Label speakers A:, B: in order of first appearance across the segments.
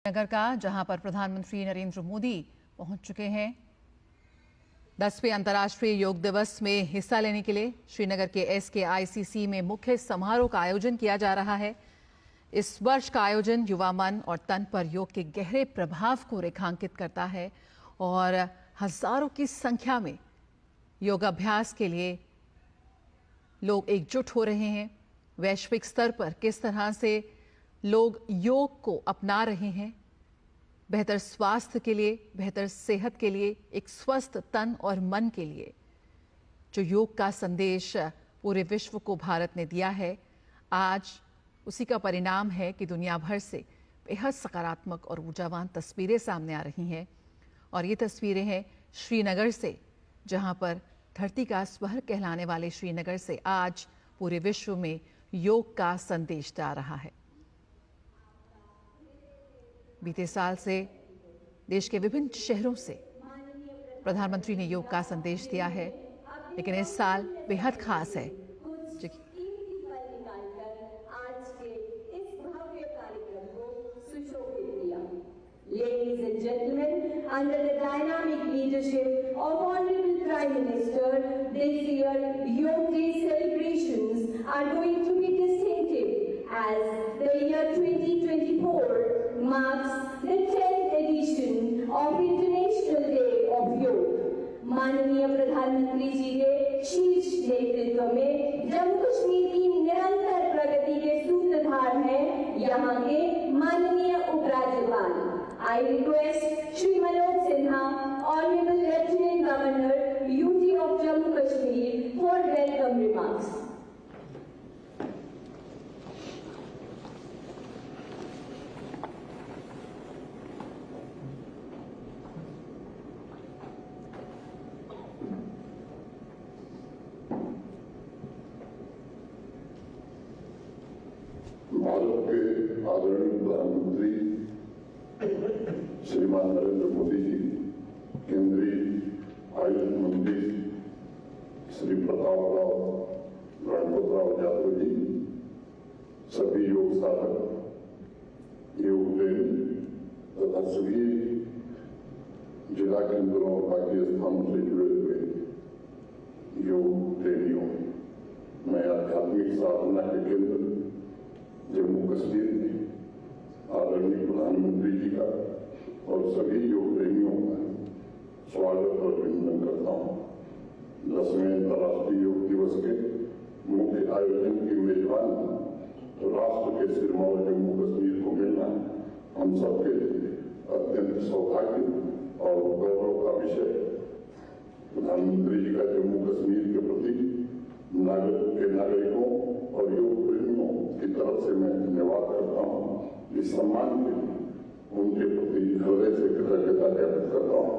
A: नगर का, जहां पर प्रधानमंत्री नरेंद्र मोदी पहुंच चुके हैं 10वें अंतर्राष्ट्रीय योग दिवस में हिस्सा लेने के लिए। श्रीनगर के SKICC में मुख्य समारोह का आयोजन किया जा रहा है। इस वर्ष का आयोजन युवा मन और तन पर योग के गहरे प्रभाव को रेखांकित करता है और हजारों की संख्या में योगाभ्यास के लिए लोग एकजुट हो रहे हैं। वैश्विक स्तर पर किस तरह से लोग योग को अपना रहे हैं, बेहतर स्वास्थ्य के लिए, बेहतर सेहत के लिए, एक स्वस्थ तन और मन के लिए जो योग का संदेश पूरे विश्व को भारत ने दिया है, आज उसी का परिणाम है कि दुनिया भर से बेहद सकारात्मक और ऊर्जावान तस्वीरें सामने आ रही हैं। और ये तस्वीरें हैं श्रीनगर से, जहां पर धरती का स्वर कहलाने वाले श्रीनगर से आज पूरे विश्व में योग का संदेश जा रहा है। बीते साल से देश के विभिन्न शहरों से प्रधानमंत्री ने योग का संदेश दिया है, लेकिन इस साल बेहद खास है।
B: Ladies and gentlemen, under the dynamic leadership of Honorable Prime Minister, this year Yoga Day celebrations are going to be distinctive as the year 2024 marks the 10th edition of International Day of Yoga. माननीय प्रधानमंत्री जी के शीर्ष नेतृत्व में जम्मू कश्मीर की निरंतर प्रगति के सूत्रधार हैं यहाँ के माननीय उपराज्यपाल। I request Shri Manoj Sinha, Honorable Lieutenant Governor, UT of Jammu Kashmir, for welcome remarks.
C: Bharat के आदरणीय प्रधानमंत्री श्रीमान नरेंद्र मोदी जी, केंद्रीय आयुष मंत्री श्री प्रतापराव गणपतराव यादव जी, सभी योग साधक, योग प्रेमी तथा सभी जिला केंद्रों और बाकी स्थानों से जुड़े हुए योग प्रेमियों, मैं आध्यात्मिक साधना के केंद्र जम्मू कश्मीर में आदरणीय प्रधानमंत्री जी का और सभी योग प्रेमियों का स्वागत और अभिनंदन करता हूँ। 10वें अंतर्राष्ट्रीय योग दिवस के मुख्य आयोजन की मेजबान राष्ट्र के सिरमौर जम्मू कश्मीर को मिलना हम सबके लिए अत्यंत सौभाग्य और गौरव का विषय। प्रधानमंत्री जी का जम्मू कश्मीर के प्रति नागरिकों और योग प्रेमियों की तरफ से मैं धन्यवाद करता हूँ। इस सम्मान के लिए उनके प्रति हृदय से कृतज्ञता ज्ञापित करता हूँ।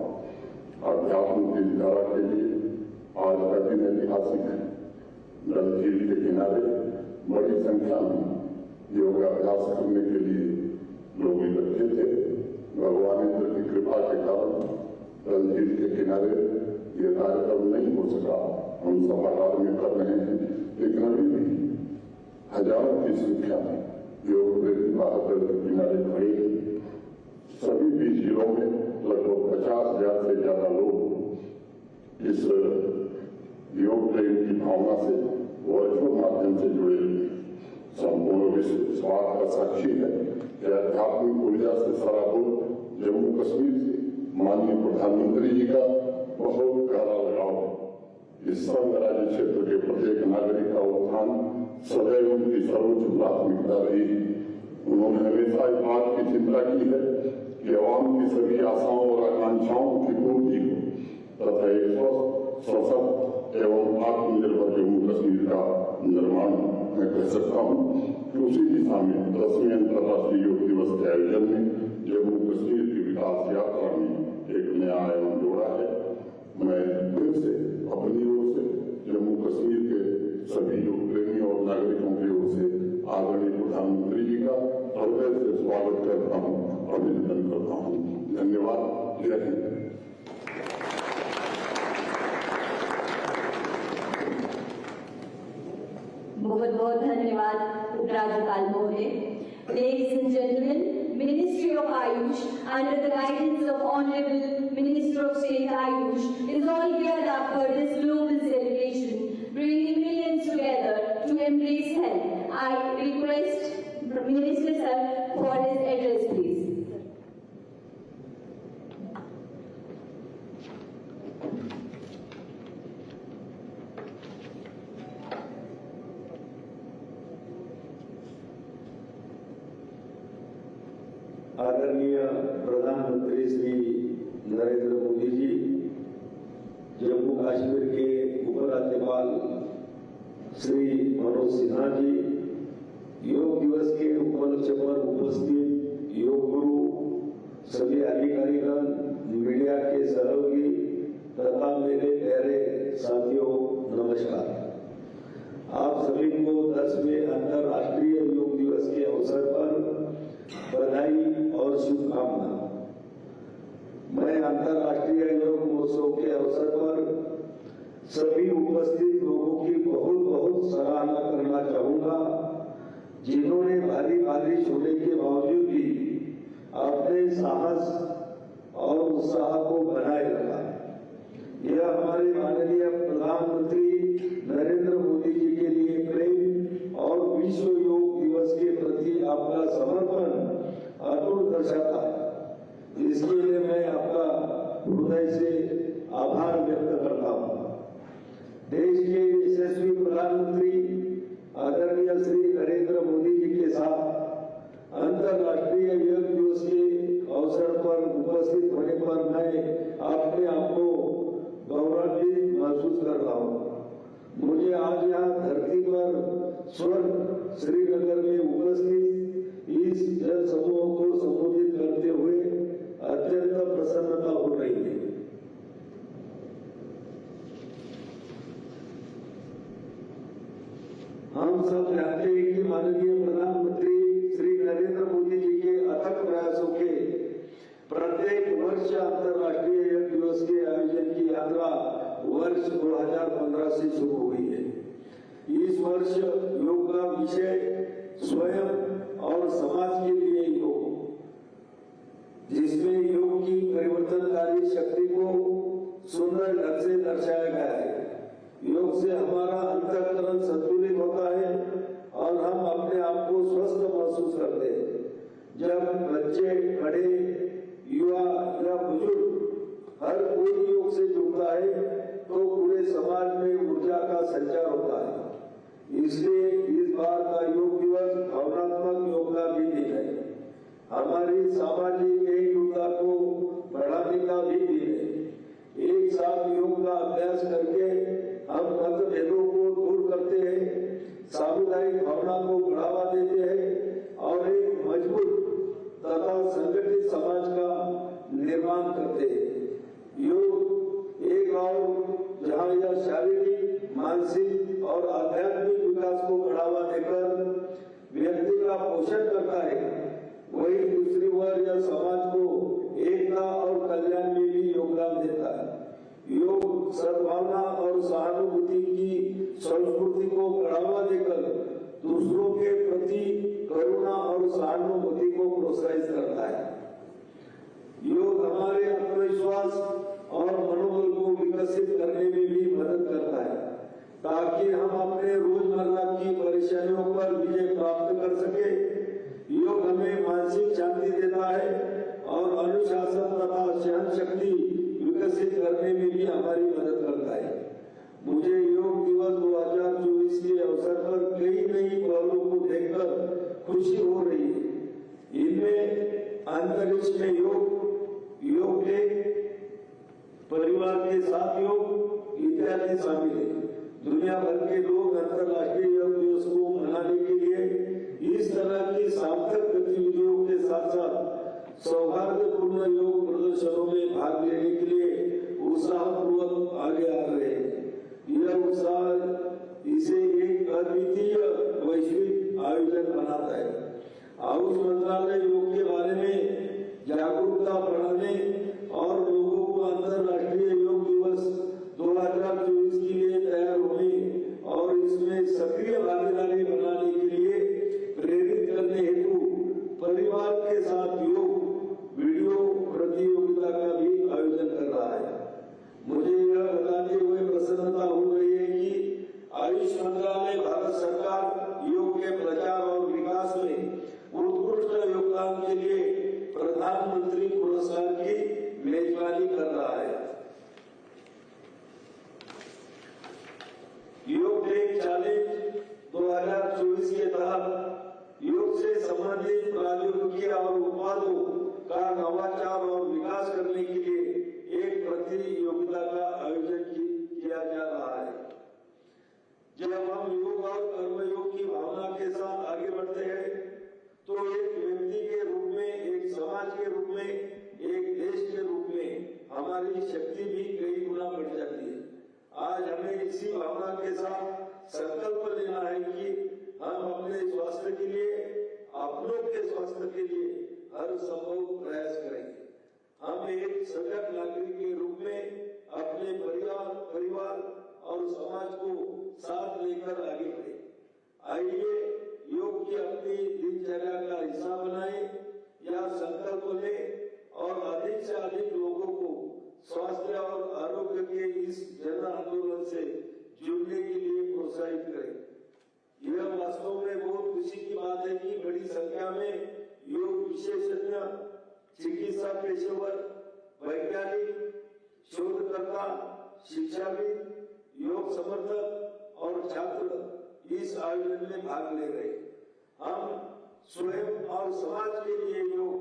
C: अध्यात्म की धारा के लिए आज का दिन ऐतिहासिक है। डल झील के किनारे बड़ी संख्या में योगाभ्यास करने के लिए लोग इकट्ठे थे। भगवान इंद्र की कृपा के कारण डल झील के किनारे ये कार्यक्रम नहीं हो सका। हम सभागार में कर रहे हैं, लेकिन अभी भी हजारों की संख्या में योग प्रेमी बहादुर के किनारे खड़े हैं। सभी 20 जिलों में लगभग 50,000 से ज्यादा लोग इस योग प्रेम की भावना से वर्चुअल माध्यम से जुड़े हुए। संपूर्ण विश्व इस बात का साक्षी है कि आध्यात्मिक ऊर्जा से सराबोर जम्मू कश्मीर से माननीय प्रधानमंत्री जी का बहुत गहरा लगाव है। इस संघ राज्य क्षेत्र के प्रत्येक नागरिक का उत्थान सदैव उनकी सर्वोच्च प्राथमिकता रही। उन्होंने हमेशा इस बात की चिंता की है कि आवाम की सभी आशाओं और आकांक्षाओं की पूर्ति हो तथा एक स्वस्थ, सशक्त एवं आत्मनिर्भर जम्मू कश्मीर का निर्माण। मैं कह सकता हूँ कि उसी दिशा में 10वें अंतर्राष्ट्रीय योग दिवस के आयोजन में जम्मू कश्मीर की विकास यात्रा में एक नया आयाम जोड़ा है। मैं फिर से अपनी ओर से जम्मू कश्मीर के सभी योग प्रेमियों और नागरिकों की ओर से आदरणीय प्रधानमंत्री जी का हृदय से स्वागत करता हूँ, अभिनंदन करता हूँ। धन्यवाद। जय हिंद।
B: बहुत बहुत धन्यवाद उपराज्यपाल महोदय। Ladies and gentlemen, Ministry of Ayush under the guidance of Honorable Minister of State Ayush is all geared up for this global celebration, bringing millions together to embrace health. I request Minister Sir for his address, please.
D: आदरणीय प्रधानमंत्री श्री नरेंद्र मोदी जी, जम्मू कश्मीर के उपराज्यपाल श्री मनोज सिन्हा जी, योग दिवस के उपलक्ष्य पर उपस्थित योग गुरु, सभी अधिकारीगण, मीडिया के सहयोगी तथा मेरे प्यारे साथियों, नमस्कार। आप सभी को 10वें अंतर्राष्ट्रीय योग दिवस के अवसर पर बधाई और शुभकामना। मैं अंतर्राष्ट्रीय योग महोत्सव के अवसर पर सभी उपस्थित लोगों की बहुत बहुत सराहना करना चाहूंगा, जिन्होंने भारी बारिश होने के बावजूद भी अपने साहस और उत्साह को बनाए रखा। यह हमारे माननीय प्रधानमंत्री नरेंद्र मोदी जी के लिए प्रेम और विश्व योग दिवस के प्रति आपका समर्पण अटूट दर्शाता है। इसके लिए मैं आपका हृदय से आभार व्यक्त करता हूँ। देश के यशस्वी प्रधानमंत्री आदरणीय श्री नरेंद्र मोदी जी के साथ अंतर्राष्ट्रीय योग दिवस के अवसर पर उपस्थित होने पर मैं अपने आप को गौरवान्वित महसूस कर रहा हूँ। मुझे आज यहाँ धरती पर स्वर्ग श्रीनगर में उपस्थित इस जन समूह को संबोधित करते हुए अत्यंत प्रसन्नता हो रही है। हम सब जानते हैं कि माननीय प्रधानमंत्री श्री नरेंद्र मोदी जी के अथक प्रयासों के प्रत्येक वर्ष अंतर्राष्ट्रीय योग दिवस के आयोजन की यात्रा वर्ष 2015 से शुरू हुई है। इस वर्ष योग का विषय स्वयं और समाज के लिए योग, जिसमें योग की परिवर्तनकारी शक्ति को सुंदर ढंग से दर्शाया गया है। योग से हमारा अंतःकरण संतुलित होता है और हम अपने आप को स्वस्थ महसूस करते हैं। जब बच्चे, बड़े, युवा या बुजुर्ग हर कोई योग से जुड़ता है तो पूरे समाज में ऊर्जा का संचार होता है। इसलिए इस बार का योग दिवस भावनात्मक योग का भी दिन है। हमारी सामाजिक एकजुटता को बढ़ाने का भी दिन है। एक साथ योग का अभ्यास करके हम मतभेदों को दूर करते हैं, सामुदायिक भावना को बढ़ावा देते हैं और एक मजबूत तथा संगठित समाज का निर्माण करते हैं। योग एक और जहाँ यह शारीरिक, मानसिक और आध्यात्मिक विकास को बढ़ावा देकर व्यक्ति का पोषण करता है, वही दूसरी ओर यह समाज को एकता और कल्याण में भी योगदान देता है। योग सद्भावना और सहानुभूति की संस्कृति को बढ़ावा देकर दूसरों के प्रति करुणा और सहानुभूति को प्रोत्साहित करता है। योग हमारे आत्मविश्वास और मनोबल को विकसित करने में भी मदद करता है, ताकि हम अपने रोजमर्रा की परेशानियों पर विजय प्राप्त कर सके। योग हमें मानसिक शांति देता है और अनुशासन तथा सहन शक्ति विकसित करने में भी हमारी मदद करता है। मुझे योग दिवस 2024 के अवसर पर कई नई पहलों को देखकर खुशी हो रही है। इनमें अंतरिक्ष में योग डे, परिवार के साथ योग इत्यादि शामिल है। दुनिया भर के लोग अंतर्राष्ट्रीय योग दिवस को मनाने के लिए इस तरह की सार्थक गतिविधियों के साथ साथ सौहार्दपूर्ण योग प्रदर्शनों में भाग लेने के लिए उत्साहपूर्वक आगे आ रहे हैं। यह उत्साह इसे एक अद्वितीय वैश्विक आयोजन बनाता है। आयुष मंत्रालय योग के बारे में जागरूकता बढ़ाने और लोगों को अंतर्राष्ट्रीय योग दिवस 2024 के लिए तैयार होने और इसमें सक्रिय भागीदारी बनाने के लिए प्रेरित करने हेतु परिवार के साथ प्रधानमंत्री पुरस्कार की मेजबानी कर रहा है। योग डे चैलेंज 2024 के तहत योग से संबंधित प्रौद्योगिकी और उत्पादों का नवाचार और विकास करने के लिए एक प्रतियोगिता का आयोजन किया जा रहा है। जब हम योग और कर्मयोग की भावना के साथ आगे बढ़ते हैं तो एक व्यक्ति के रूप में, एक समाज के रूप में, एक देश के रूप में हमारी शक्ति भी कई गुना बढ़ जाती है। आज हमें इसी भावना के साथ संकल्प लेना है कि हम अपने स्वास्थ्य के लिए, अपनों के स्वास्थ्य के लिए हर संभव प्रयास करेंगे। हम एक सजग नागरिक के रूप में अपने परिवार और समाज को साथ लेकर आगे बढ़े। आइए योग की अपनी दिनचर्या का हिस्सा बनाएं या संकल्प लें और अधिक से अधिक लोगों को स्वास्थ्य और आरोग्य के इस जन आंदोलन से जुड़ने के लिए प्रोत्साहित करें। यह वास्तव में बहुत खुशी की बात है कि बड़ी संख्या में योग विशेषज्ञ, चिकित्सा पेशेवर, वैज्ञानिक, शोधकर्ता, शिक्षाविद, योग समर्थक और छात्र इस आयोजन में भाग ले रहे। हम स्वयं और समाज के लिए योग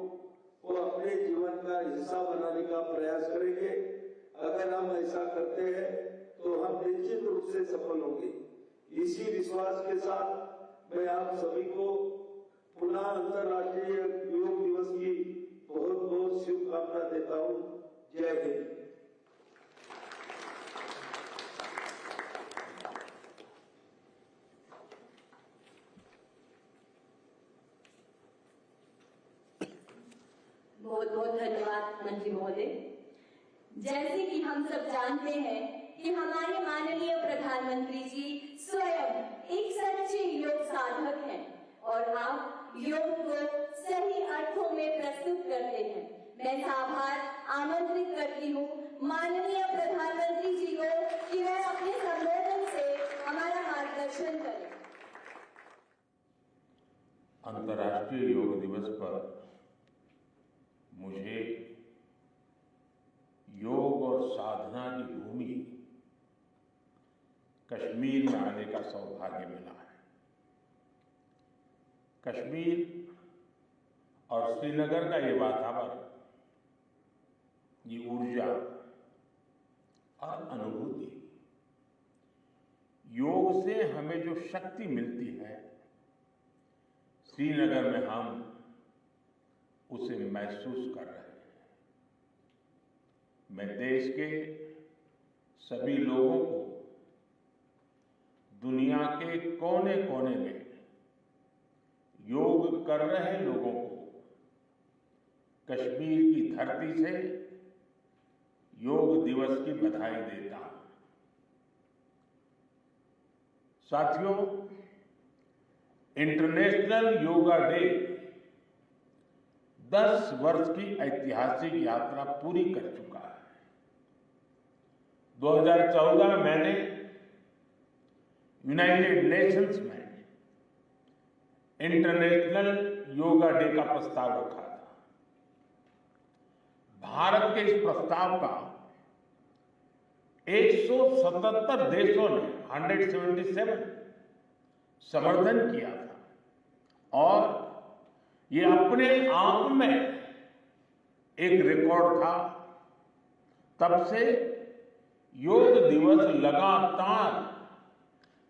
D: को अपने जीवन का हिस्सा बनाने का प्रयास करेंगे। अगर हम ऐसा करते हैं तो हम निश्चित रूप से सफल होंगे। इसी विश्वास के साथ मैं आप सभी को पुनः अंतर्राष्ट्रीय योग दिवस की बहुत बहुत शुभकामना देता हूँ। जय हिंद।
B: बहुत बहुत धन्यवाद मंत्री महोदय। जैसे कि हम सब जानते हैं कि हमारे माननीय प्रधानमंत्री जी स्वयं एक सच्चे योग साधक हैं और आप योग को सही अर्थों में प्रस्तुत करते हैं। मैं आभार आमंत्रित करती हूँ माननीय प्रधानमंत्री जी को कि वह अपने संबोधन से हमारा मार्गदर्शन करें।
E: अंतर्राष्ट्रीय योग दिवस पर मुझे योग और साधना की भूमि कश्मीर में आने का सौभाग्य मिला है। कश्मीर और श्रीनगर का ये वातावरण, ये ऊर्जा और अनुभूति, योग से हमें जो शक्ति मिलती है, श्रीनगर में हम उसे महसूस कर रहे हैं। मैं देश के सभी लोगों को, दुनिया के कोने कोने में योग कर रहे लोगों को कश्मीर की धरती से योग दिवस की बधाई देता हूं। साथियों, इंटरनेशनल योगा डे 10 वर्ष की ऐतिहासिक यात्रा पूरी कर चुका है। 2014 में मैंने यूनाइटेड नेशंस में इंटरनेशनल योगा डे का प्रस्ताव रखा था। भारत के इस प्रस्ताव का 177 देशों ने 177 समर्थन किया था और ये अपने आप में एक रिकॉर्ड था। तब से योग दिवस लगातार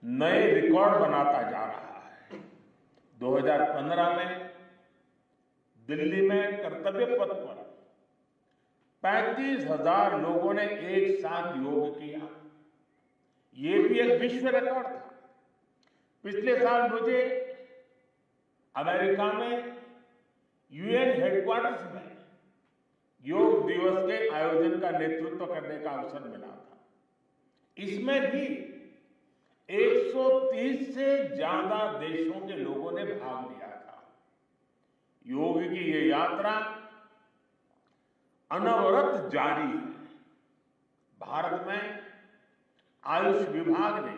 E: नए रिकॉर्ड बनाता जा रहा है। 2015 में दिल्ली में कर्तव्य पथ पर 35,000 लोगों ने एक साथ योग किया। ये भी एक विश्व रिकॉर्ड था। पिछले साल मुझे अमेरिका में यूएन हेडक्वार्टर्स में योग दिवस के आयोजन का नेतृत्व करने का अवसर मिला था। इसमें भी 130 से ज्यादा देशों के लोगों ने भाग लिया था। योग की ये यात्रा अनवरत जारी है। भारत में आयुष विभाग ने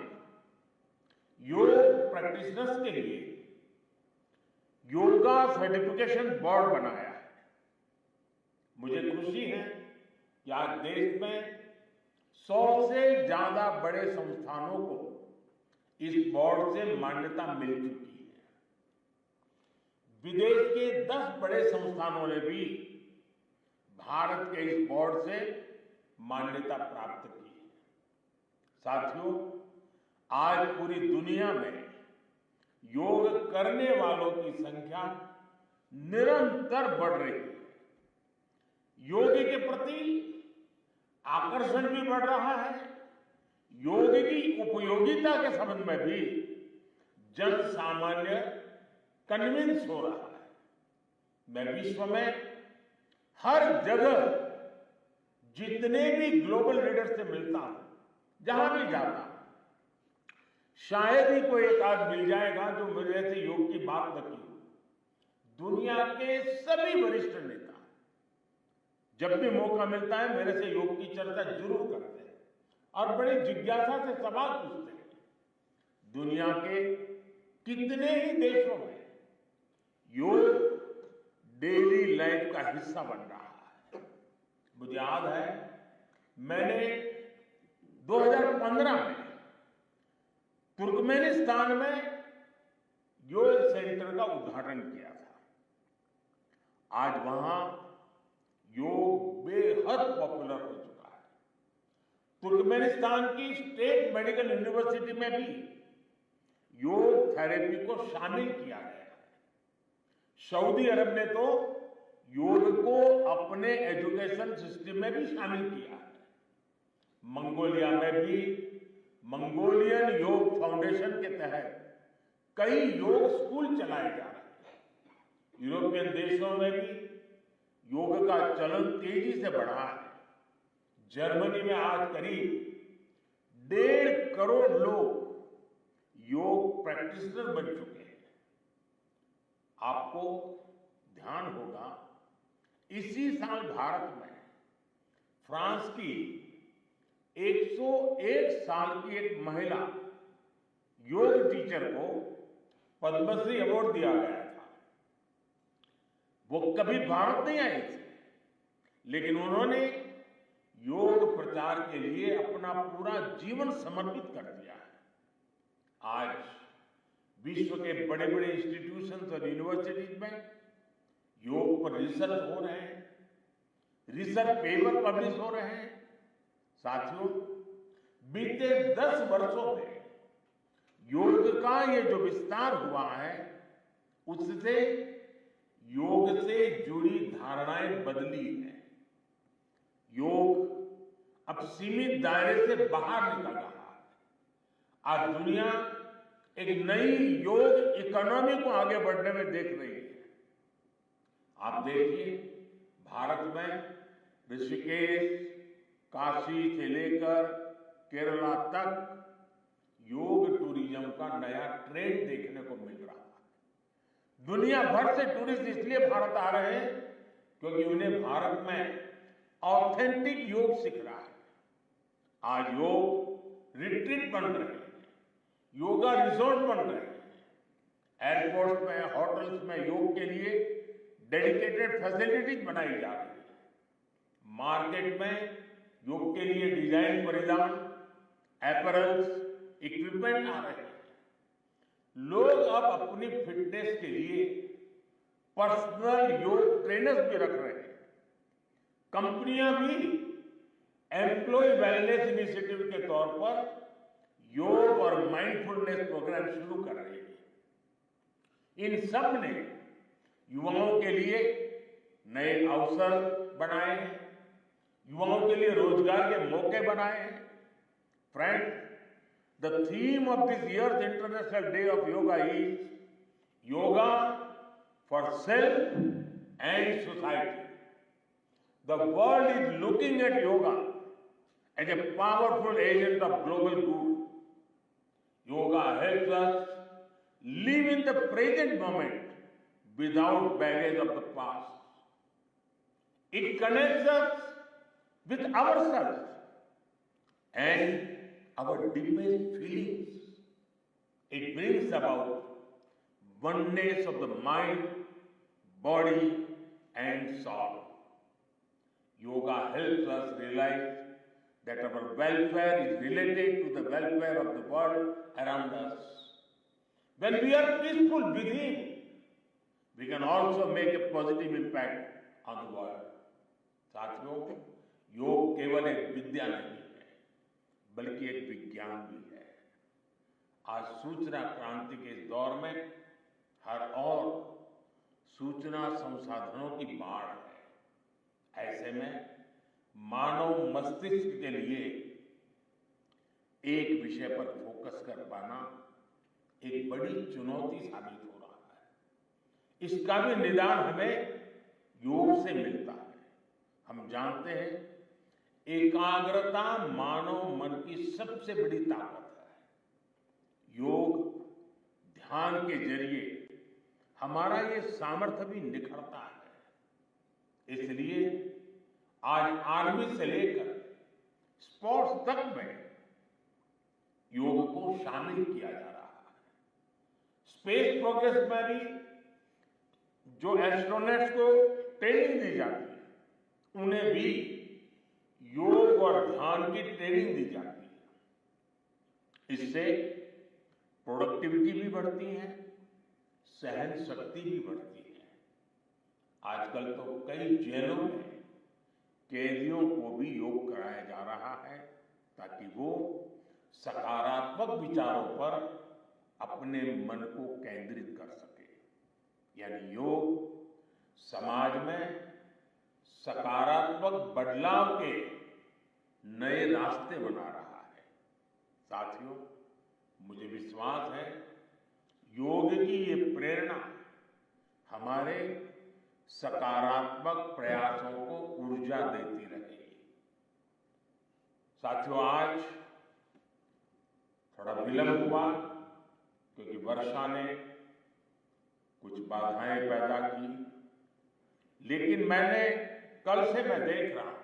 E: योग प्रैक्टिशनर्स के लिए योगा सर्टिफिकेशन बोर्ड बनाया है। आज देश में 100 से ज्यादा बड़े संस्थानों को इस बोर्ड से मान्यता मिल चुकी है। विदेश के 10 बड़े संस्थानों ने भी भारत के इस बोर्ड से मान्यता प्राप्त की है। साथियों, आज पूरी दुनिया में योग करने वालों की संख्या निरंतर बढ़ रही है। योग के प्रति आकर्षण भी बढ़ रहा है। योग की उपयोगिता के संबंध में भी जन सामान्य कन्विंस हो रहा है। मैं विश्व में हर जगह जितने भी ग्लोबल लीडर से मिलता हूं, जहां भी जाता हूं, शायद ही कोई एक आध मिल जाएगा जो मेरे से योग की बात न की। दुनिया के सभी वरिष्ठ नेता जब भी मौका मिलता है मेरे से योग की चर्चा जरूर करते हैं और बड़ी जिज्ञासा से सवाल पूछते हैं। दुनिया के कितने ही देशों में योग डेली लाइफ का हिस्सा बन रहा है। मुझे याद है मैंने 2015 में तुर्कमेनिस्तान में योग सेंटर का उद्घाटन किया था। आज वहां योग बेहद पॉपुलर हो चुका है। तुर्कमेनिस्तान की स्टेट मेडिकल यूनिवर्सिटी में भी योग थेरेपी को शामिल किया गया है। सऊदी अरब ने तो योग को अपने एजुकेशन सिस्टम में भी शामिल किया है। मंगोलिया में भी मंगोलियन योग फाउंडेशन के तहत कई योग स्कूल चलाए जा रहे हैं। यूरोपियन देशों में भी योग का चलन तेजी से बढ़ा है। जर्मनी में आज करीब 1.5 करोड़ लोग योग प्रैक्टिशनर बन चुके हैं। आपको ध्यान होगा इसी साल भारत में फ्रांस की 101 साल की एक महिला योग टीचर को पद्मश्री अवार्ड दिया गया था। वो कभी भारत नहीं आई थी, लेकिन उन्होंने योग प्रचार के लिए अपना पूरा जीवन समर्पित कर दिया है। आज विश्व के बड़े बड़े इंस्टीट्यूशंस और यूनिवर्सिटीज में योग पर रिसर्च हो रहे हैं, रिसर्च पेपर पब्लिश हो रहे हैं। साथियों, बीते 10 वर्षों में योग का ये जो विस्तार हुआ है, उससे योग से जुड़ी धारणाएं बदली हैं। योग अब सीमित दायरे से बाहर निकल रहा है। आज दुनिया एक नई योग इकोनॉमी को आगे बढ़ने में देख रही है। आप देखिए, भारत में ऋषिकेश, काशी से लेकर केरला तक योग टूरिज्म का नया ट्रेंड देखने को मिल रहा है। दुनिया भर से टूरिस्ट इसलिए भारत आ रहे हैं क्योंकि उन्हें भारत में ऑथेंटिक योग सीख रहा है। आज योग रिट्रीट बन रहे हैं, योगा रिसोर्ट बन रहे हैं। एयरपोर्ट में, होटल्स में योग के लिए डेडिकेटेड फैसिलिटीज बनाई जा रही है। मार्केट में योग के लिए डिजाइन परिधान, अपैरल्स, इक्विपमेंट आ रहे हैं। लोग अब अपनी फिटनेस के लिए पर्सनल योग ट्रेनर्स भी रख रहे हैं। कंपनियां भी एम्प्लॉय वेलनेस इनिशिएटिव के तौर पर योग और माइंडफुलनेस प्रोग्राम शुरू कर रही है। इन सब ने युवाओं के लिए नए अवसर बनाए हैं, युवाओं के लिए रोजगार के मौके बनाए हैं। Friends, the theme of this year's International Day of Yoga is Yoga for Self and Society. The world is looking at yoga as a powerful agent of global good. Yoga helps us live in the present moment without baggage of the past. It connects us with ourselves and our deepest feelings. It brings about oneness of the mind, body, and soul. Yoga helps us realize that our welfare is related to the welfare of the world around us. When we are peaceful within, we can also make a positive impact on the world. साथियों, योग केवल एक विद्या नहीं है, बल्कि एक विज्ञान भी है। आज सूचना क्रांति के इस दौर में हर ओर सूचना संसाधनों की बाढ़ है। ऐसे में मानव मस्तिष्क के लिए एक विषय पर फोकस कर पाना एक बड़ी चुनौती साबित हो रहा है। इसका भी निदान हमें योग से मिलता है। हम जानते हैं, एकाग्रता मानव मन की सबसे बड़ी ताकत है। योग ध्यान के जरिए हमारा ये सामर्थ्य भी निखरता है। इसलिए आज आर्मी से लेकर स्पोर्ट्स तक में योग को शामिल किया जा रहा है। स्पेस प्रोग्रेस में भी जो एस्ट्रोनॉट्स को ट्रेनिंग दी जाती है, उन्हें भी योग और ध्यान की ट्रेनिंग दी जाती है। इससे प्रोडक्टिविटी भी बढ़ती है, सहन शक्ति भी बढ़ती है। आजकल तो कई जेलों में कैदियों को भी योग कराया जा रहा है, ताकि वो सकारात्मक विचारों पर अपने मन को केंद्रित कर सके। यानी योग समाज में सकारात्मक बदलाव के नए रास्ते बना रहा है। साथियों, मुझे विश्वास है योग की ये प्रेरणा हमारे सकारात्मक प्रयासों को ऊर्जा देती रहेगी। साथियों, आज थोड़ा विलंब हुआ क्योंकि वर्षा ने कुछ बाधाएं पैदा की, लेकिन कल से मैं देख रहा हूं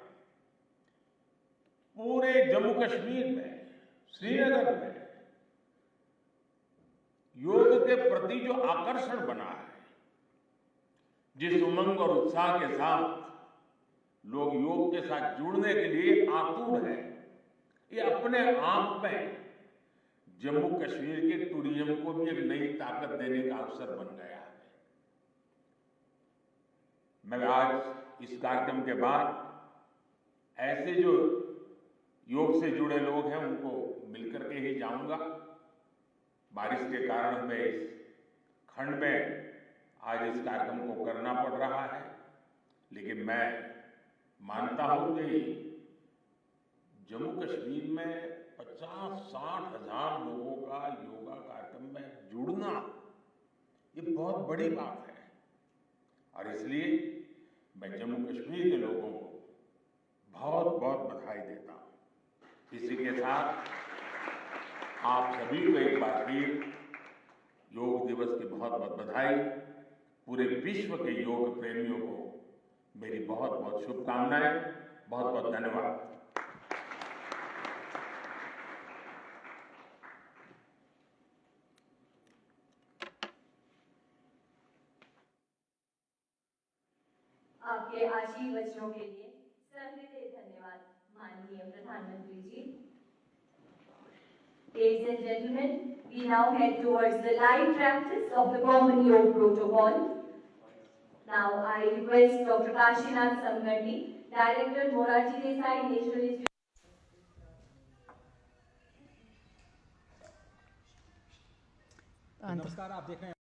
E: पूरे जम्मू कश्मीर में, श्रीनगर में योग के प्रति जो आकर्षण बना है, जिस उमंग और उत्साह के साथ लोग योग के साथ जुड़ने के लिए आतुर हैं, ये अपने आप में जम्मू कश्मीर के टूरिज्म को भी एक नई ताकत देने का अवसर बन गया है। मैं आज इस कार्यक्रम के बाद ऐसे जो योग से जुड़े लोग हैं उनको मिलकर के ही जाऊंगा। बारिश के कारण हमें इस खंड में आज इस कार्यक्रम को करना पड़ रहा है, लेकिन मैं मानता हूं कि जम्मू कश्मीर में 50-60 हजार लोगों का योगा कार्यक्रम में जुड़ना ये बहुत बड़ी बात है। और इसलिए मैं जम्मू कश्मीर के लोगों को बहुत बहुत बधाई देता हूं। इसी के साथ आप सभी को एक बार फिर योग दिवस की बहुत बहुत बधाई। पूरे विश्व के योग प्रेमियों को मेरी बहुत बहुत शुभकामनाएं। बहुत बहुत धन्यवाद।
B: आपके आशीर्वचनों के लिए सहृदय धन्यवाद माननीय प्रधानमंत्री जी। Ladies and gentlemen, we now head towards the live practice of the Common Yoga Protocol. Now I request Dr. Kashinath Samgandi, Director, Morarji Desai National Institute.
F: नमस्कार, आप देख रहे हैं